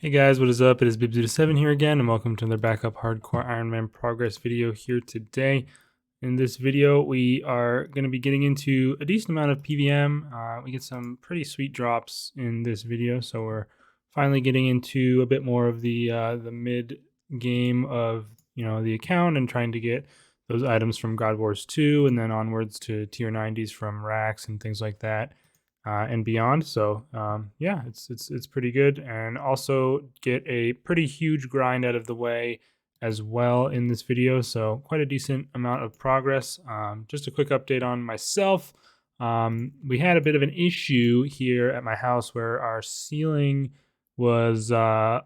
Hey guys, what is up? It is Bib07 here again, and welcome to another backup hardcore Iron Man progress video here today. In this video, we are going to be getting into a decent amount of PVM. We get some pretty sweet drops in this video, so we're finally getting into a bit more of the mid game of the account and trying to get those items from God Wars 2 and then onwards to tier 90s from racks and things like that. And beyond. So yeah, it's pretty good, and also get a pretty huge grind out of the way as well in this video. So quite a decent amount of progress. Just a quick update on myself. We had a bit of an issue here at my house where our ceiling was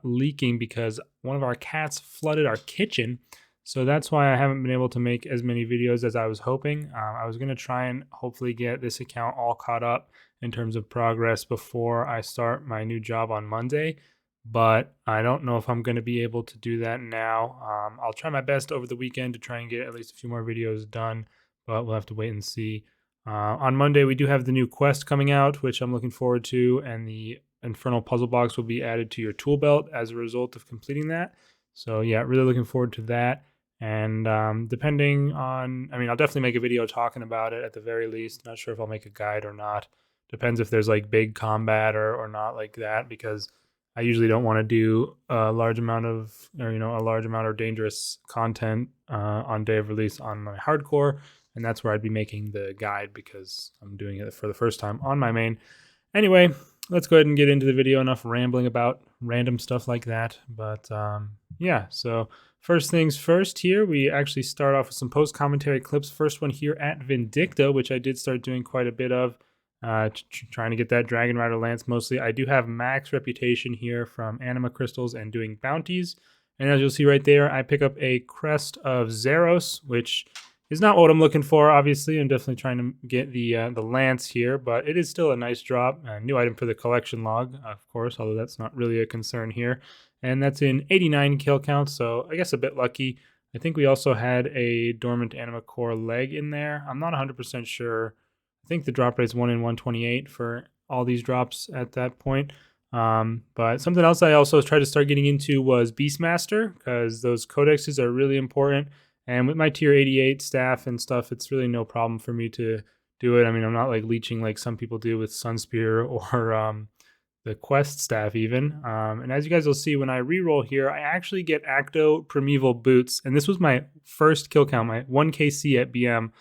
leaking because one of our cats flooded our kitchen. So that's why I haven't been able to make as many videos as I was hoping. I was going to try and hopefully get this account all caught up in terms of progress before I start my new job on Monday, but I don't know if I'm going to be able to do that now. I'll try my best over the weekend to try and get at least a few more videos done, but we'll have to wait and see. On Monday, we do have the new quest coming out, which I'm looking forward to, and the Infernal Puzzle Box will be added to your tool belt as a result of completing that. So yeah, really looking forward to that. And depending on, I'll definitely make a video talking about it at the very least. Not sure if I'll make a guide or not. Depends if there's like big combat or not like that, because I usually don't want to do a large amount of dangerous content on day of release on my hardcore, and that's where I'd be making the guide because I'm doing it for the first time on my main. Anyway, let's go ahead and get into the video. Enough rambling about random stuff like that. But yeah, so first things first here, we actually start off with some post-commentary clips. First one here at Vindicta, which I did start doing quite a bit of. Trying to get that Dragon Rider Lance mostly. I do have max reputation here from Anima Crystals and doing bounties. And as you'll see right there, I pick up a Crest of Zeros, which is not what I'm looking for, obviously. I'm definitely trying to get the Lance here, but it is still a nice drop. A new item for the collection log, of course, although that's not really a concern here. And that's in 89 kill count, so I guess a bit lucky. I think we also had a Dormant Anima Core leg in there. I'm not 100% sure. I think the drop rate is 1 in 128 for all these drops at that point. But something else I also tried to start getting into was Beastmaster, because those codexes are really important. And with my tier 88 staff and stuff, it's really no problem for me to do it. I'm not like leeching like some people do with Sunspear or the quest staff even. And as you guys will see, when I reroll here, I actually get Acto Primeval Boots. And this was my first kill count, my 1KC at BM.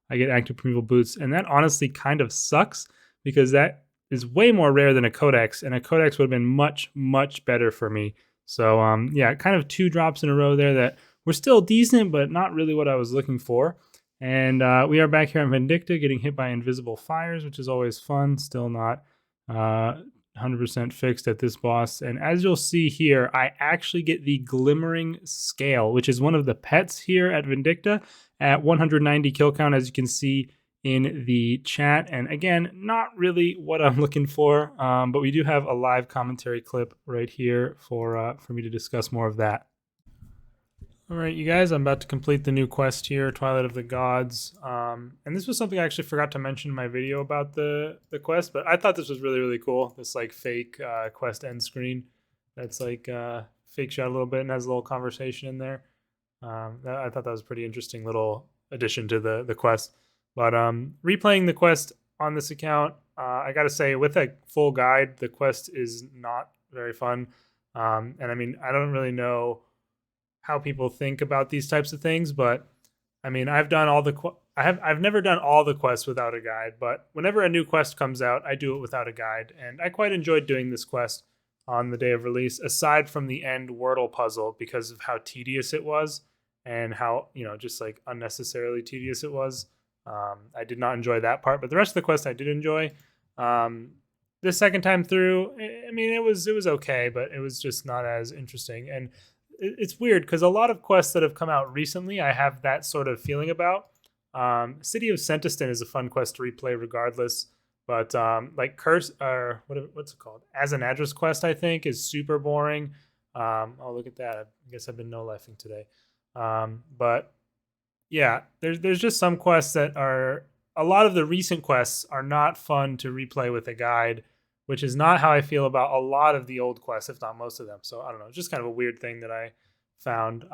I get active primeval boots, and that honestly kind of sucks because that is way more rare than a codex, and a codex would have been much, much better for me. So yeah, kind of 2 drops in a row there that were still decent, but not really what I was looking for. And we are back here on Vindicta getting hit by invisible fires, which is always fun. Still not 100% fixed at this boss. And as you'll see here, I actually get the Glimmering Scale, which is one of the pets here at Vindicta at 190 kill count, as you can see in the chat. And again, not really what I'm looking for, but we do have a live commentary clip right here for me to discuss more of that. All right, you guys, I'm about to complete the new quest here, Twilight of the Gods. And this was something I actually forgot to mention in my video about the quest, but I thought this was really, really cool. This like fake quest end screen that's like fake shot a little bit and has a little conversation in there. I thought that was a pretty interesting little addition to the quest. But replaying the quest on this account, I gotta say, with a full guide, the quest is not very fun. And I don't really know how people think about these types of things, but I've done all the I've never done all the quests without a guide, but whenever a new quest comes out, I do it without a guide, and I quite enjoyed doing this quest on the day of release, aside from the end Wordle puzzle because of how tedious it was and how just like unnecessarily tedious it was. I did not enjoy that part, but the rest of the quest I did enjoy. The second time through, it was okay, but it was just not as interesting. And it's weird because a lot of quests that have come out recently, I have that sort of feeling about. City of Sentiston is a fun quest to replay regardless, but like Curse or what's it called? As an Address quest, I think, is super boring. Oh, look at that! I guess I've been no-lifing today. But yeah, there's just some quests that are, a lot of the recent quests are not fun to replay with a guide. which is not how I feel about a lot of the old quests, if not most of them. So I don't know, just kind of a weird thing that I found.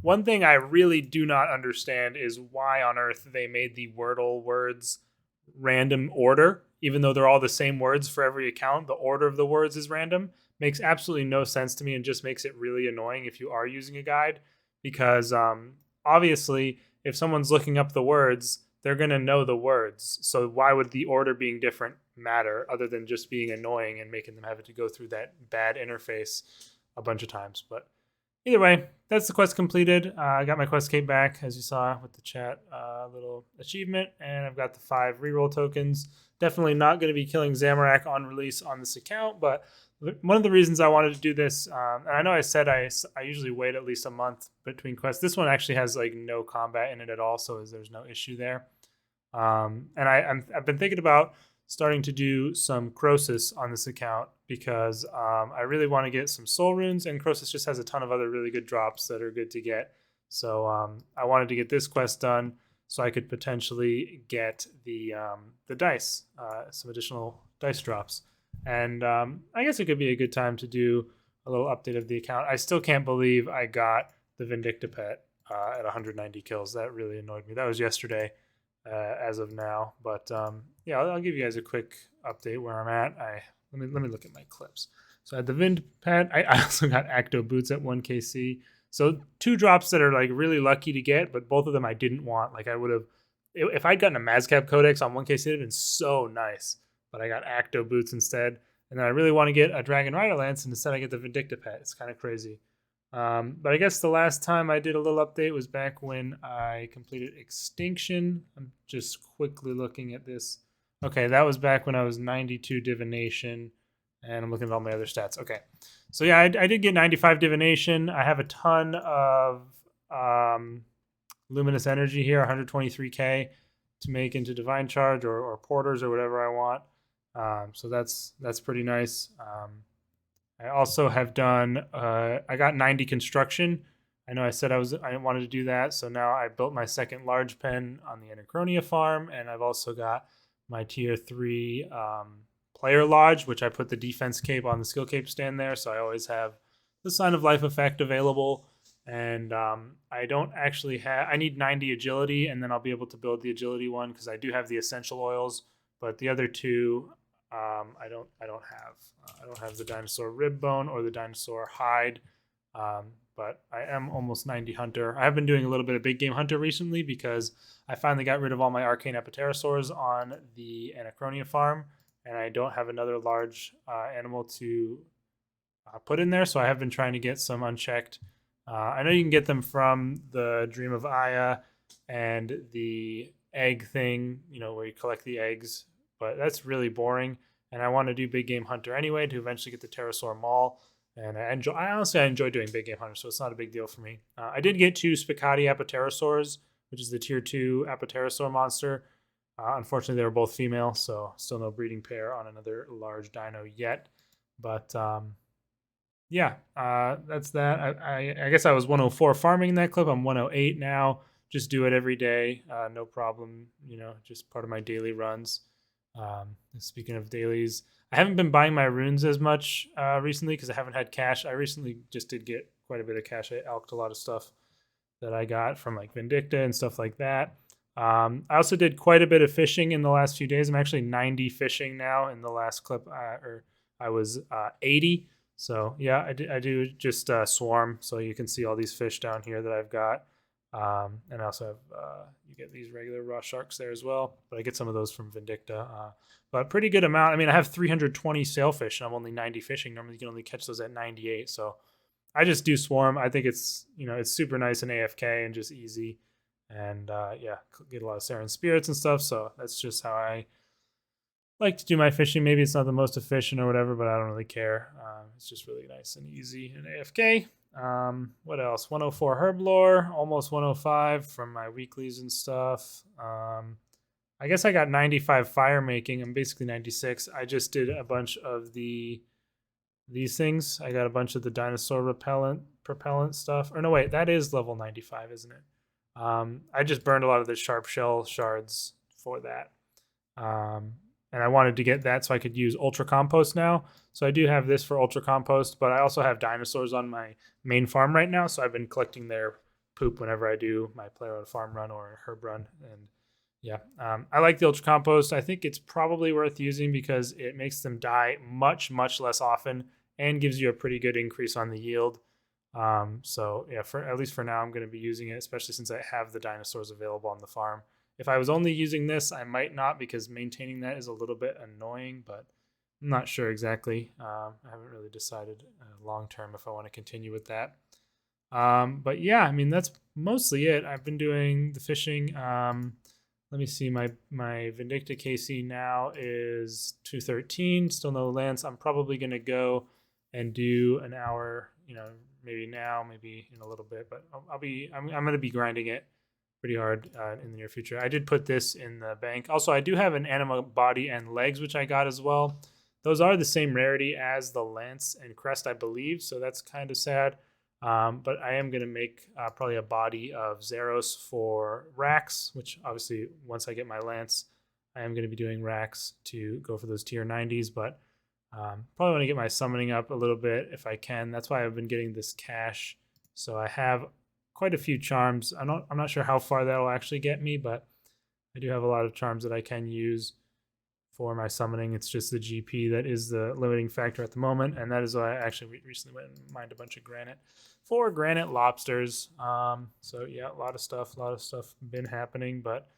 One thing I really do not understand is why on earth they made the Wordle words random order, even though they're all the same words for every account. The order of the words is random. Makes absolutely no sense to me and just makes it really annoying if you are using a guide, because obviously if someone's looking up the words, they're going to know the words. So why would the order being different matter other than just being annoying and making them have to go through that bad interface a bunch of times? But either way, that's the quest completed. I got my quest cape back, as you saw with the chat little achievement, and I've got the 5 reroll tokens. Definitely not going to be killing Zamorak on release on this account, but one of the reasons I wanted to do this, and I know I said I usually wait at least a month between quests. This one actually has like no combat in it at all, so there's no issue there. And I've been thinking about starting to do some Croesus on this account because I really want to get some soul runes, and Croesus just has a ton of other really good drops that are good to get. So I wanted to get this quest done so I could potentially get the dice, some additional dice drops. And I guess it could be a good time to do a little update of the account. I still can't believe I got the Vindicta pet at 190 kills. That really annoyed me. That was yesterday. As of now, but yeah, I'll give you guys a quick update where I'm at. Let me look at my clips. So I had the Vind pet. I also got Acto boots at 1 KC. So 2 drops that are like really lucky to get, but both of them I didn't want. Like I would have, if I'd gotten a Mazcap Codex on 1 KC, it'd have been so nice. But I got Acto boots instead, and then I really want to get a Dragon Rider Lance, and instead I get the Vindicta pet. It's kind of crazy. But I guess the last time I did a little update was back when I completed Extinction. I'm just quickly looking at this. Okay, that was back when I was 92 Divination, and I'm looking at all my other stats. Okay, so yeah, I did get 95 Divination. I have a ton of Luminous Energy here, 123k to make into Divine Charge or Porters or whatever I want. So that's pretty nice. I also have done, I got 90 construction. I know I said I wanted to do that. So now I built my second large pen on the Anachronia farm. And I've also got my tier 3 player lodge, which I put the defense cape on the skill cape stand there. So I always have the Sign of Life effect available. And I don't actually have, I need 90 agility, and then I'll be able to build the agility one because I do have the essential oils. But the other two, I don't have. I don't have the dinosaur rib bone or the dinosaur hide, but I am almost 90 hunter. I have been doing a little bit of big game hunter recently because I finally got rid of all my arcane apiterosaurs on the Anachronia farm, and I don't have another large animal to put in there. So I have been trying to get some unchecked. I know you can get them from the Dream of Aya and the egg thing, where you collect the eggs, but that's really boring. And I want to do big game hunter anyway to eventually get the pterosaur maul. And I honestly enjoy doing big game hunter, so it's not a big deal for me. I did get 2 Spicati apiterosaurs, which is the tier 2 apiterosaur monster. Unfortunately, they were both female, so still no breeding pair on another large dino yet. But yeah, that's that. I guess I was 104 farming in that clip. I'm 108 now. Just do it every day, no problem. Just part of my daily runs. Speaking of dailies, I haven't been buying my runes as much recently because I haven't had cash. I recently just did get quite a bit of cash. I alked a lot of stuff that I got from like Vindicta and stuff like that. I also did quite a bit of fishing in the last few days. I'm actually 90 fishing now. In the last clip, I was 80. So yeah, I do just swarm. So you can see all these fish down here that I've got. And I also have, you get these regular raw sharks there as well, but I get some of those from Vindicta. But pretty good amount. I mean, I have 320 sailfish and I'm only 90 fishing. Normally you can only catch those at 98. So I just do swarm. I think it's, it's super nice and AFK and just easy. And yeah, get a lot of Saren spirits and stuff. So that's just how I like to do my fishing. Maybe it's not the most efficient or whatever, but I don't really care. It's just really nice and easy and AFK. What else? 104 herb lore, almost 105 from my weeklies and stuff. I guess I got 95 fire making. I'm basically 96. I just did a bunch of these things. I got a bunch of the dinosaur propellant stuff. Or no, wait, that is level 95, isn't it? I just burned a lot of the sharp shell shards for that. and I wanted to get that so I could use Ultra Compost now. So I do have this for Ultra Compost, but I also have dinosaurs on my main farm right now. So I've been collecting their poop whenever I do my Play Around Farm run or herb run. And yeah, I like the Ultra Compost. I think it's probably worth using because it makes them die much, much less often and gives you a pretty good increase on the yield. So yeah, for at least for now, I'm going to be using it, especially since I have the dinosaurs available on the farm. If I was only using this, I might not because maintaining that is a little bit annoying, but I'm not sure exactly. I haven't really decided long term if I want to continue with that. But yeah, I mean, that's mostly it. I've been doing the fishing. Let me see, my Vindicta KC now is 213, still no lance. I'm probably going to go and do an hour, maybe now, maybe in a little bit, but I'm going to be grinding it pretty hard in the near future. I did put this in the bank. Also, I do have an anima body and legs, which I got as well. Those are the same rarity as the lance and crest, I believe, so that's kind of sad. But I am going to make probably a body of Zeros for racks, which obviously once I get my lance, I am going to be doing racks to go for those tier 90s, but probably want to get my summoning up a little bit if I can. That's why I've been getting this cash. So I have quite a few charms. I'm not sure how far that'll actually get me, but I do have a lot of charms that I can use for my summoning. It's just the GP that is the limiting factor at the moment, and that is why I actually recently went and mined a bunch of granite for granite lobsters. So yeah, a lot of stuff been happening, but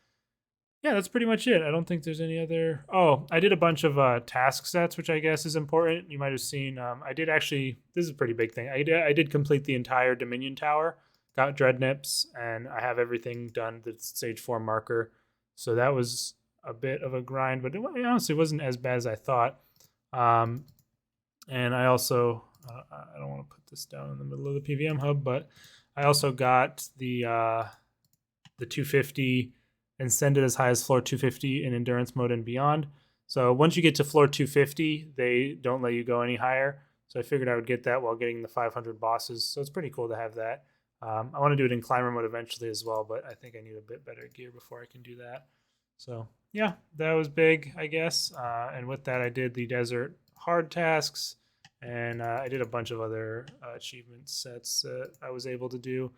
yeah, that's pretty much it. I don't think there's any other. Oh, I did a bunch of task sets, which I guess is important. You might have seen. I did actually. This is a pretty big thing. I did complete the entire Dominion Tower. Got dread nips, and I have everything done. The stage 4 marker. So that was a bit of a grind, but it honestly wasn't as bad as I thought. And I also I don't want to put this down in the middle of the PVM hub, but I also got the 250 and send it as high as floor 250 in endurance mode and beyond. So once you get to floor 250, they don't let you go any higher. So I figured I would get that while getting the 500 bosses. So it's pretty cool to have that. I want to do it in climber mode eventually as well, but I think I need a bit better gear before I can do that. So yeah, that was big, I guess. And with that, I did the desert hard tasks, and I did a bunch of other achievement sets that I was able to do.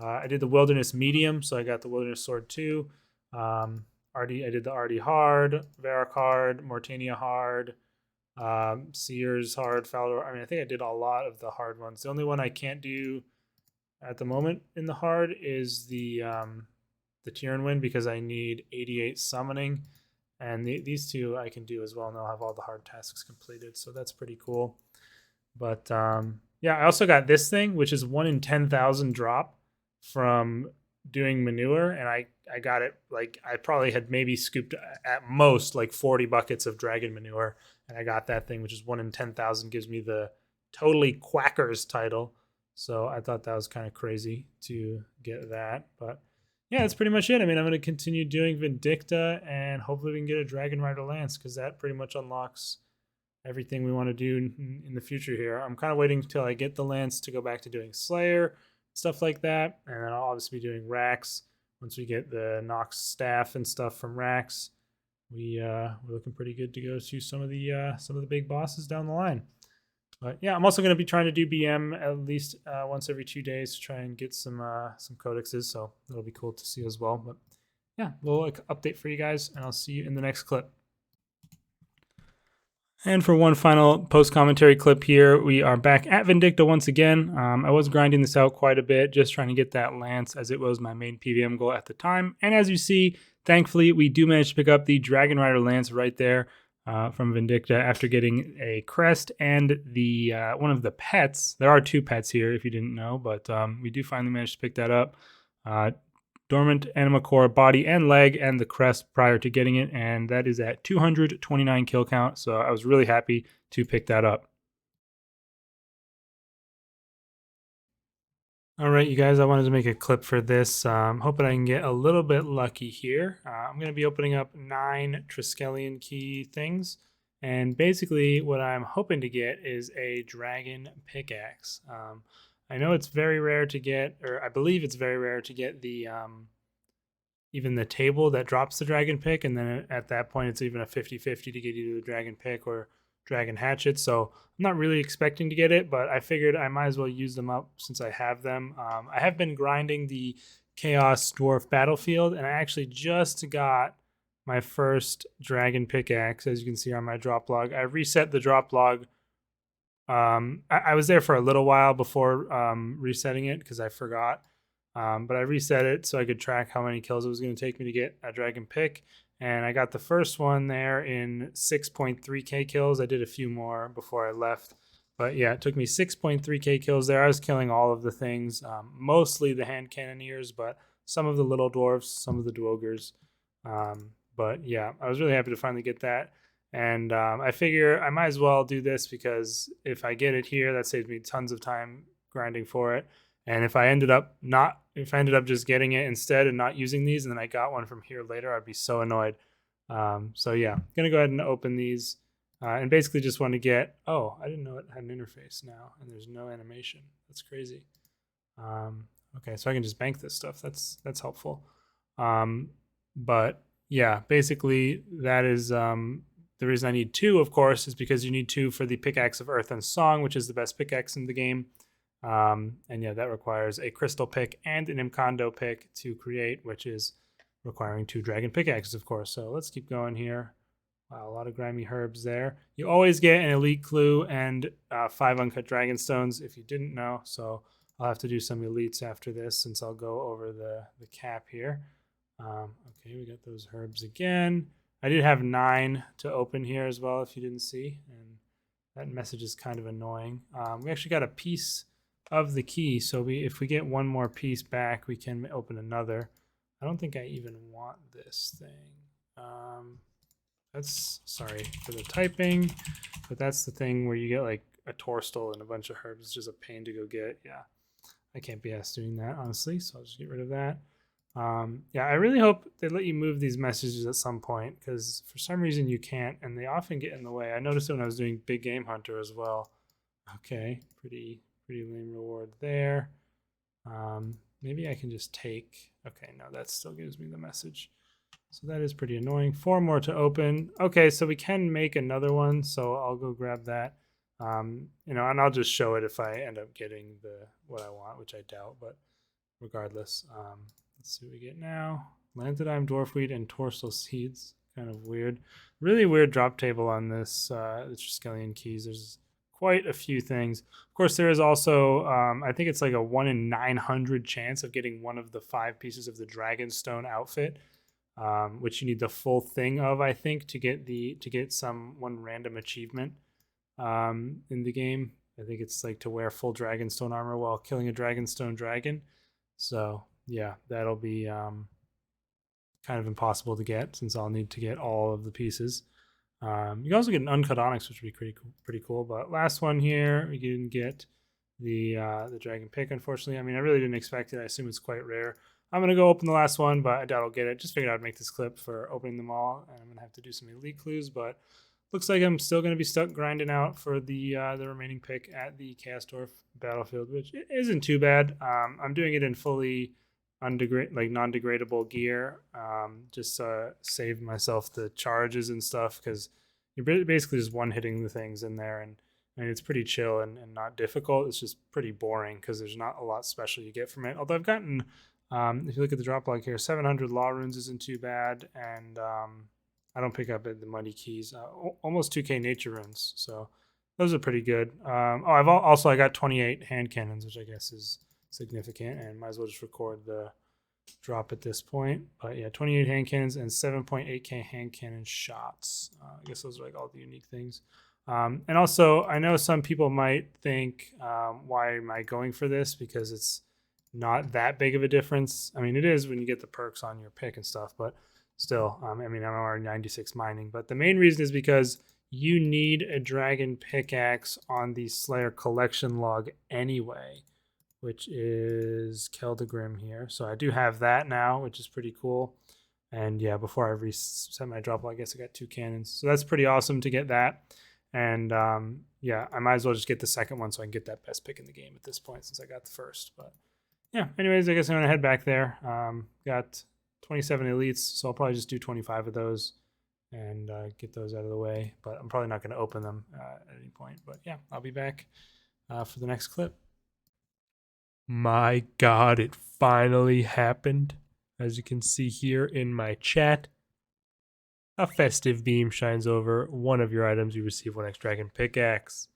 I did the wilderness medium, so I got the wilderness sword 2. I did the Artie hard, Varrock hard, Mortania hard, Sears hard, Fowler. I mean, I think I did a lot of the hard ones. The only one I can't do at the moment in the hard is the Tyrian Wind because I need 88 summoning, and these two I can do as well, and I'll have all the hard tasks completed. So that's pretty cool. But yeah, I also got this thing, which is 1 in 10,000 drop from doing manure, and I got it like I probably had maybe scooped at most like 40 buckets of dragon manure, and I got that thing, which is 1 in 10,000, gives me the totally quackers title. So I thought that was kind of crazy to get that, but yeah, that's pretty much it. I mean, I'm going to continue doing Vindicta, and hopefully we can get a Dragon Rider Lance because that pretty much unlocks everything we want to do in the future here. I'm kind of waiting until I get the Lance to go back to doing Slayer, stuff like that, and then I'll obviously be doing Racks once we get the Nox staff and stuff from Racks. We're looking pretty good to go to some of the big bosses down the line. But yeah, I'm also going to be trying to do BM at least once every 2 days to try and get some codexes. So that'll be cool to see as well. But yeah, little update for you guys, and I'll see you in the next clip. And for one final post-commentary clip here, we are back at Vindicta once again. I was grinding this out quite a bit, just trying to get that lance as it was my main PVM goal at the time. And as you see, thankfully, we do manage to pick up the Dragon Rider lance right there from Vindicta after getting a crest and the one of the pets. There are 2 pets here, if you didn't know, but we do finally manage to pick that up. Dormant Anima Core body and leg and the crest prior to getting it, and that is at 229 kill count, so I was really happy to pick that up. All right, you guys, I wanted to make a clip for this. Hoping I can get a little bit lucky here. I'm going to be opening up 9 Triskelion key things, and basically what I'm hoping to get is a dragon pickaxe. I know it's very rare to get, or I believe it's very rare to get the even the table that drops the dragon pick, and then at that point it's even a 50-50 to get either the dragon pick or dragon hatchet. So I'm not really expecting to get it, but I figured I might as well use them up since I have them. I have been grinding the Chaos Dwarf Battlefield, and I actually just got my first dragon pickaxe, as you can see on my drop log. I reset the drop log. I was there for a little while before resetting it because I forgot. But I reset it so I could track how many kills it was going to take me to get a dragon pick. And I got the first one there in 6.3k kills. I did a few more before I left. But yeah, it took me 6.3k kills there. I was killing all of the things, mostly the hand cannoneers, but some of the little dwarves, some of the dwogers. But yeah, I was really happy to finally get that. And I figure I might as well do this because if I get it here, that saves me tons of time grinding for it. And if I ended up just getting it instead and not using these, and then I got one from here later, I'd be so annoyed. So yeah, I'm gonna go ahead and open these, and basically just want to get. Oh, I didn't know it had an interface now, and there's no animation. That's crazy. Okay, so I can just bank this stuff. That's helpful. But yeah, basically that is the reason I need two, of course, is because you need two for the Pickaxe of Earth and Song, which is the best pickaxe in the game. And yeah, that requires a crystal pick and an Imcondo pick to create, which is requiring two dragon pickaxes, of course. So let's keep going here. Wow, a lot of grimy herbs there. You always get an elite clue and 5 uncut dragon stones if you didn't know. So I'll have to do some elites after this since I'll go over the cap here. Okay, we got those herbs again. I did have 9 to open here as well, if you didn't see, and that message is kind of annoying. We actually got a piece of the key, so if we get one more piece back, we can open another. I don't think I even want this thing. That's, sorry for the typing, but that's the thing where you get like a torstal and a bunch of herbs. It's just a pain to go get. Yeah, I can't be asked doing that, honestly, so I'll just get rid of that. Yeah, I really hope they let you move these messages at some point because for some reason you can't, and they often get in the way. I noticed it when I was doing Big Game Hunter as well. Okay, pretty lame reward there. Maybe I can just take. Okay, no, that still gives me the message. So that is pretty annoying. 4 more to open. Okay, so we can make another one. So I'll go grab that. And I'll just show it if I end up getting what I want, which I doubt. But regardless. Let's see what we get now. Lantodime, Dwarfweed, and Torsal Seeds. Kind of weird. Really weird drop table on this the Triskelion keys. There's quite a few things. Of course, there is also, I think it's like a 1 in 900 chance of getting one of the 5 pieces of the Dragonstone outfit, which you need the full thing of, I think, to get one random achievement in the game. I think it's like to wear full Dragonstone armor while killing a Dragonstone dragon. So yeah, that'll be kind of impossible to get since I'll need to get all of the pieces. You can also get an uncut onyx, which would be pretty cool. But last one here, we didn't get the dragon pick, unfortunately. I mean, I really didn't expect it. I assume it's quite rare. I'm gonna go open the last one, but I doubt I'll get it. Just figured I'd make this clip for opening them all, and I'm gonna have to do some elite clues. But looks like I'm still gonna be stuck grinding out for the remaining pick at the Chaos Dwarf Battlefield, which isn't too bad. I'm doing it in fully non-degradable gear, just to save myself the charges and stuff, because you're basically just one-hitting the things in there, and it's pretty chill and not difficult. It's just pretty boring because there's not a lot special you get from it. Although I've gotten, if you look at the drop log here, 700 law runes isn't too bad, and I don't pick up the muddy keys. Almost 2k nature runes, so those are pretty good. I got 28 hand cannons, which I guess is significant, and might as well just record the drop at this point. But yeah, 28 hand cannons and 7.8k hand cannon shots. I guess those are like all the unique things. And also, I know some people might think, why am I going for this? Because it's not that big of a difference. I mean, it is when you get the perks on your pick and stuff, but still, I mean, I'm already 96 mining. But the main reason is because you need a dragon pickaxe on the Slayer collection log anyway, which is Keldagrim here. So I do have that now, which is pretty cool. And yeah, before I reset my drop, I guess I got 2 cannons. So that's pretty awesome to get that. And yeah, I might as well just get the second one so I can get that best pick in the game at this point since I got the first. But yeah, anyways, I guess I'm going to head back there. Got 27 elites, so I'll probably just do 25 of those and get those out of the way. But I'm probably not going to open them at any point. But yeah, I'll be back for the next clip. My God, it finally happened. As you can see here in my chat, a festive beam shines over one of your items. You receive 1x dragon pickaxe.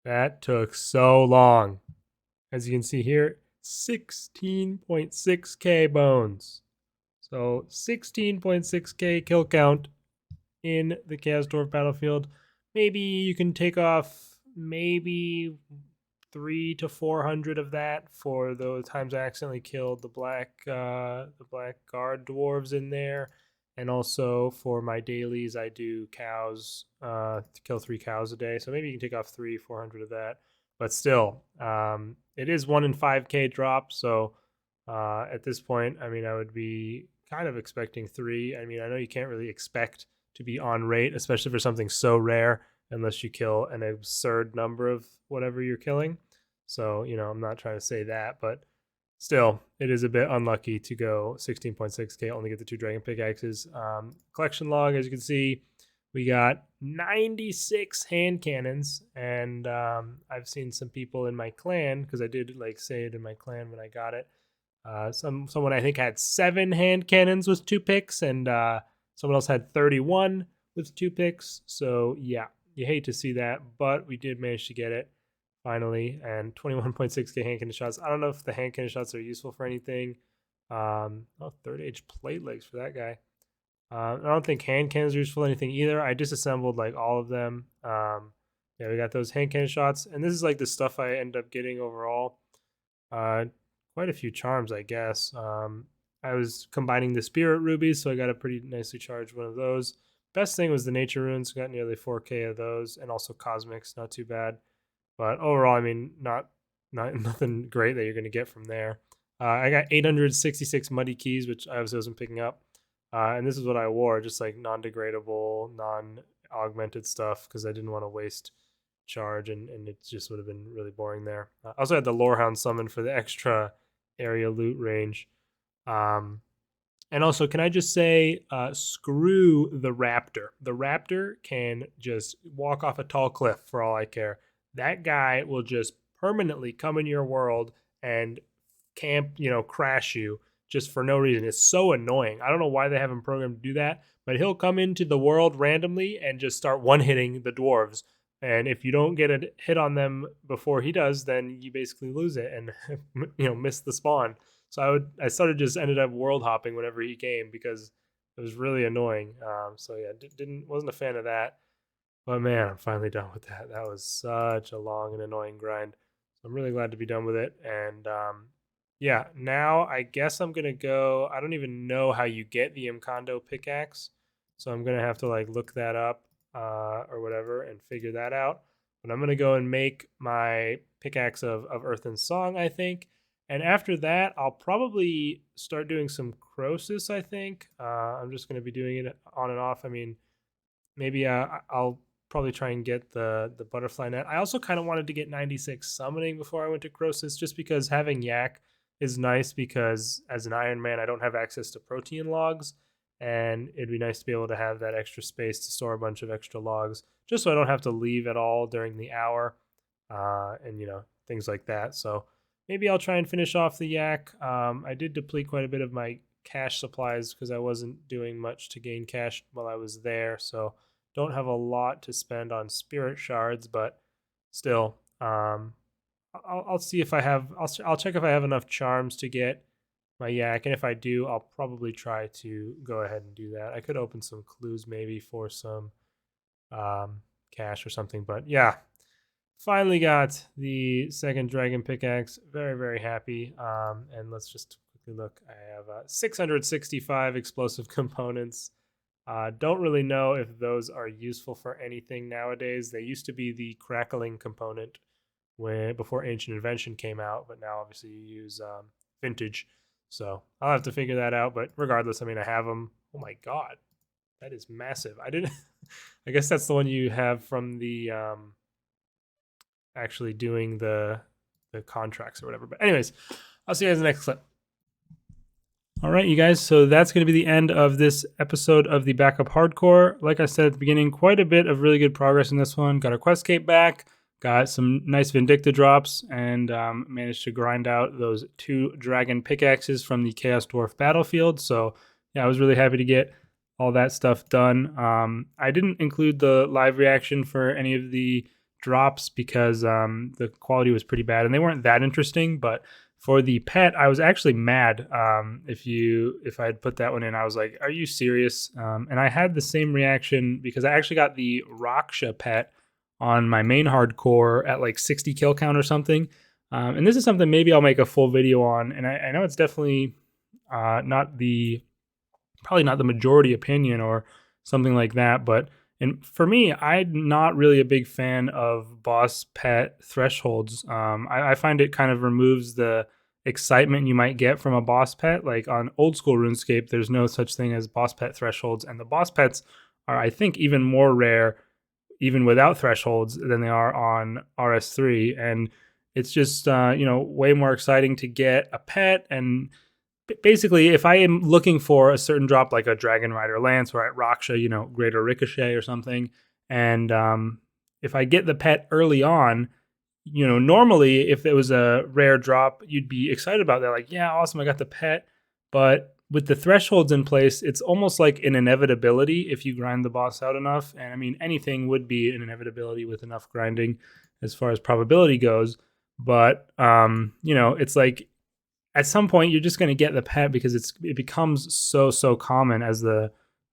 That took so long. As you can see here, 16.6k bones. So 16.6k kill count in the Chaos Dwarf battlefield. Maybe you can take off maybe 300 to 400 of that for those times I accidentally killed the black guard dwarves in there. And also for my dailies, I do cows, to kill 3 cows a day. So maybe you can take off 400 of that. But still, it is 1 in 5k drop. So at this point, I mean, I would be kind of expecting 3. I mean, I know you can't really expect to be on rate, especially for something so rare, unless you kill an absurd number of whatever you're killing. So, you know, I'm not trying to say that, but still, it is a bit unlucky to go 16.6k, only get the 2 dragon pickaxes. Collection log, as you can see, we got 96 hand cannons, and I've seen some people in my clan, because I did like say it in my clan when I got it. Someone I think had 7 hand cannons with 2 picks, and someone else had 31 with 2 picks. So yeah, you hate to see that, but we did manage to get it finally. And 21.6k hand cannon shots. I don't know if the hand cannon shots are useful for anything. Third age plate legs for that guy. I don't think hand cannons are useful for anything either. I disassembled like all of them. Yeah, we got those hand cannon shots, and this is like the stuff I end up getting overall. Quite a few charms, I guess. I was combining the spirit rubies, so I got a pretty nicely charged one of those. Best thing was the nature runes, got nearly 4k of those, and also cosmics, not too bad. But overall, I mean, not nothing great that you're going to get from there. I got 866 muddy keys, which I obviously wasn't picking up. And this is what I wore, just like non-degradable, non-augmented stuff, because I didn't want to waste charge, and it just would have been really boring there. I also had the Lorehound summon for the extra area loot range. And also, can I just say, screw the Raptor. The Raptor can just walk off a tall cliff for all I care. That guy will just permanently come in your world and camp, you know, crash you just for no reason. It's so annoying. I don't know why they have him programmed to do that, but he'll come into the world randomly and just start one-hitting the dwarves. And if you don't get a hit on them before he does, then you basically lose it and you know, miss the spawn. So I started just ended up world hopping whenever he came because it was really annoying. So yeah, wasn't a fan of that. But man, I'm finally done with that. That was such a long and annoying grind. So I'm really glad to be done with it. And yeah, now I guess I'm gonna go. I don't even know how you get the Mkondo pickaxe, so I'm gonna have to like look that up or whatever and figure that out. But I'm gonna go and make my pickaxe of Earth and Song, I think. And after that, I'll probably start doing some Croesus, I think. I'm just going to be doing it on and off. I mean, maybe I'll probably try and get the butterfly net. I also kind of wanted to get 96 summoning before I went to Croesus, just because having Yak is nice, because as an Iron Man, I don't have access to protein logs, and it'd be nice to be able to have that extra space to store a bunch of extra logs, just so I don't have to leave at all during the hour, and, you know, things like that. So maybe I'll try and finish off the Yak. I did deplete quite a bit of my cash supplies because I wasn't doing much to gain cash while I was there. So don't have a lot to spend on spirit shards, but still, I'll see if I have. I'll check if I have enough charms to get my Yak, and if I do, I'll probably try to go ahead and do that. I could open some clues maybe for some cash or something, but yeah. Finally got the second dragon pickaxe. Very, very happy. And let's just quickly look. I have 665 explosive components. Don't really know if those are useful for anything nowadays. They used to be the crackling component before Ancient Invention came out, but now obviously you use vintage. So I'll have to figure that out. But regardless, I mean, I have them. Oh my god, that is massive. I didn't. I guess that's the one you have from the actually doing the contracts or whatever. But anyways, I'll see you guys in the next clip. All right, you guys, so that's going to be the end of this episode of the Backup Hardcore. Like I said at the beginning, quite a bit of really good progress in this one. Got our quest cape back, got some nice Vindicta drops, and managed to grind out those 2 dragon pickaxes from the Chaos Dwarf battlefield. So yeah, I was really happy to get all that stuff done. I didn't include the live reaction for any of the drops because the quality was pretty bad and they weren't that interesting, but for the pet, I was actually mad. If I had put that one in, I was like, "Are you serious?" And I had the same reaction because I actually got the Raksha pet on my main hardcore at like 60 kill count or something. And this is something maybe I'll make a full video on. And I know it's definitely probably not the majority opinion or something like that, but and for me, I'm not really a big fan of boss pet thresholds. I find it kind of removes the excitement you might get from a boss pet. Like on old school RuneScape, there's no such thing as boss pet thresholds, and the boss pets are, I think, even more rare, even without thresholds, than they are on RS3. And it's just way more exciting to get a pet. And basically, if I am looking for a certain drop like a Dragon Rider Lance or at Raksha, Greater Ricochet or something, and if I get the pet early on, normally if it was a rare drop, you'd be excited about that. Like, yeah, awesome, I got the pet. But with the thresholds in place, it's almost like an inevitability if you grind the boss out enough. And I mean, anything would be an inevitability with enough grinding as far as probability goes. But, it's like, at some point you're just going to get the pet because it becomes so common as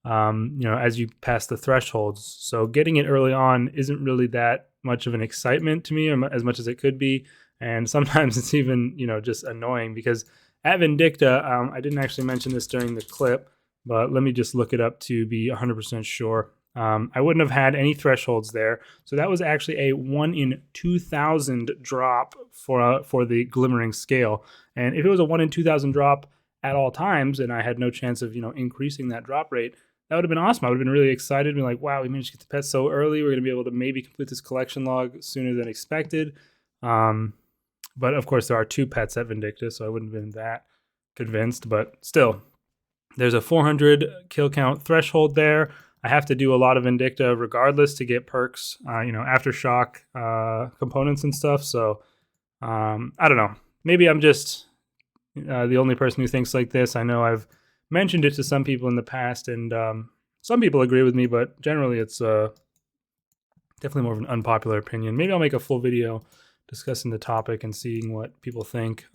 as you pass the thresholds. So getting it early on isn't really that much of an excitement to me, or as much as it could be. And sometimes it's even just annoying because at Vindicta, I didn't actually mention this during the clip, but let me just look it up to be 100% sure. I wouldn't have had any thresholds there. So that was actually a 1 in 2,000 drop for the Glimmering Scale. And if it was a 1 in 2,000 drop at all times, and I had no chance of increasing that drop rate, that would have been awesome. I would have been really excited, been like, wow, we managed to get the pet so early. We're going to be able to maybe complete this collection log sooner than expected. But of course, there are 2 pets at Vindicta, so I wouldn't have been that convinced. But still, there's a 400 kill count threshold there. I have to do a lot of Vindicta regardless to get perks, aftershock components and stuff. So I don't know. Maybe I'm just the only person who thinks like this. I know I've mentioned it to some people in the past, and some people agree with me, but generally it's definitely more of an unpopular opinion. Maybe I'll make a full video discussing the topic and seeing what people think.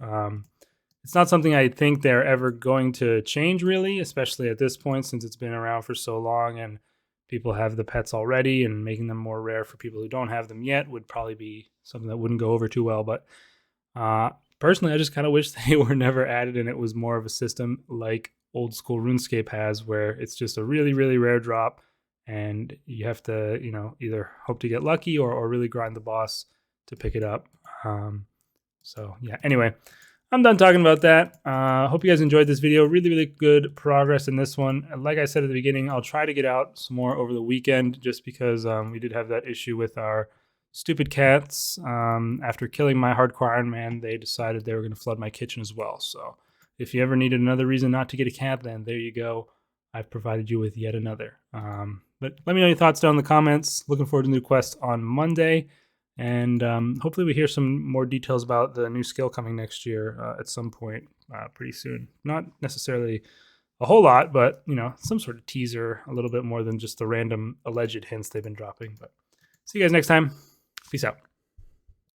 It's not something I think they're ever going to change, really, especially at this point since it's been around for so long and people have the pets already, and making them more rare for people who don't have them yet would probably be something that wouldn't go over too well. But personally, I just kind of wish they were never added and it was more of a system like old school RuneScape has, where it's just a really, really rare drop and you have to, either hope to get lucky or really grind the boss to pick it up. So yeah, anyway, I'm done talking about that. Hope you guys enjoyed this video. Really, really good progress in this one. And like I said at the beginning, I'll try to get out some more over the weekend just because we did have that issue with our stupid cats. After killing my hardcore Iron Man, they decided they were going to flood my kitchen as well. So if you ever needed another reason not to get a cat, then there you go. I've provided you with yet another. But let me know your thoughts down in the comments. Looking forward to the new quest on Monday. And hopefully we hear some more details about the new skill coming next year at some point pretty soon. Not necessarily a whole lot, but, some sort of teaser, a little bit more than just the random alleged hints they've been dropping. But see you guys next time. Peace out.